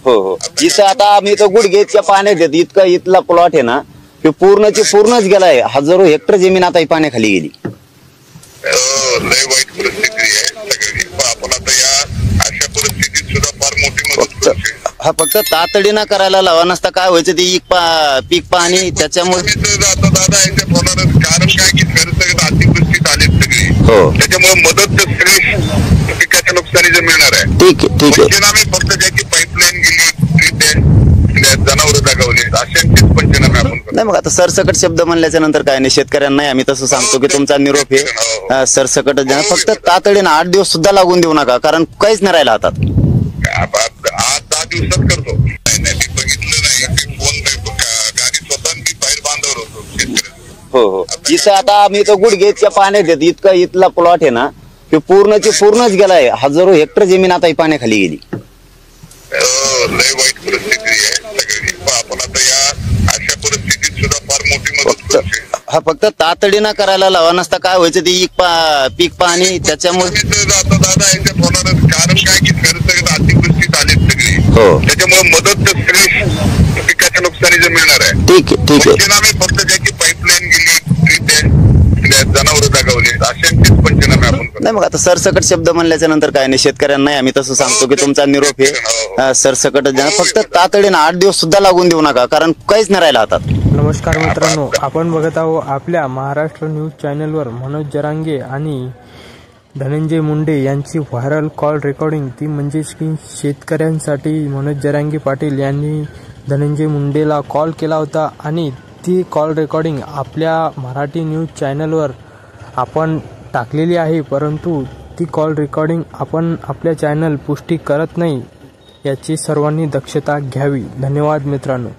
हो हो, इथं आता आम्ही तर गुडघेच्या पाण्यात येत इतका इथला प्लॉट आहे ना, ते पूर्णच गेलाय. हजारो हेक्टर जमीन आता पाण्याखाली गेली. लय वाईट परिस्थिती आहे सगळी. आपण आता या अशा परिस्थितीत सुद्धा फार मोठी मदत करू शकतो. फक्त तातडीनं करायला लावा, नसता काय व्हायचं ते पीक पाणी त्याच्यामुळे दादा याच्यात होणार कारण काय की सगळं अतिवृष्टीत आले सगळी. त्याच्यामुळे मदत तर सगळी पिकाच्या नुकसानीचं मिळणार आहे. ठीक आहे. पंचनामे फक्त ज्याची पाईपलाईन गेली, जनावर दगावले, अशांचेच पंचनामे आपण नाही. मग आता सरसकट शब्द म्हणल्याच्या नंतर काय नाही, शेतकऱ्यांना नाही आम्ही तसं सांगतो की तुमचा निरोप आहे सरसकट. फक्त तातडीनं 8 दिवस सुद्धा लागून देऊ नका, कारण काहीच नाही राहिलं हातात. 8-10 दिवसात करतो. नाही बघितलं नाही, फोन गाडी स्वतः मी बाहेर बांधवर होतो शेतकऱ्यांना. हो, इथं आता आम्ही तर गुडघेच्या पाण्यात येत इतका इथला प्लॉट आहे ना, ते पूर्णच गेलाय. हजारो हेक्टर जमीन आता पाण्याखाली गेली. लय वाईट परिस्थिती आहे सगळी. आपण आता या अशा परिस्थितीत सुद्धा फार मोठी मदत करू शकतो. फक्त तातडीनं करायला लावा, नसता काय व्हायचं ते पीक पाणी त्याच्यामुळे दादा याच्यात होणार कारण काय की सगळं अतिवृष्टीत आले सगळी. त्याच्यामुळे मदत तर सगळी पिकाच्या नुकसानीचं मिळणार आहे. ठीक आहे. पंचनामे फक्त ज्याची पाईपलाईन गेली, जनावर दगावले, अशांचेच पंचनामे आपण नाही. मग आता सरसकट शब्द म्हणल्याच्या नंतर काय नाही, शेतकऱ्यांना नाही आम्ही तसं सांगतो की तुमचा निरोप आहे सरसकट. फक्त तातडीनं 8 दिवस सुद्धा लागून देऊ नका, कारण काहीच नाही राहिलं हातात. नमस्कार मित्रांनो, आपण बघत आहोत आपल्या महाराष्ट्र न्यूज चॅनलवर मनोज जरांगे आणि धनंजय मुंडे यांची व्हायरल कॉल रेकॉर्डिंग. ती म्हणजेच की शेतकऱ्यांसाठी मनोज जरांगे पाटील यांनी धनंजय मुंडेला कॉल केला होता आणि ती कॉल रेकॉर्डिंग आपल्या मराठी न्यूज चॅनलवर आपण टाकलेली आहे. परंतु ती कॉल रेकॉर्डिंग आपण आपल्या चॅनल पुष्टी करत नाही, याची सर्वांनी दक्षता घ्यावी. धन्यवाद मित्रांनो.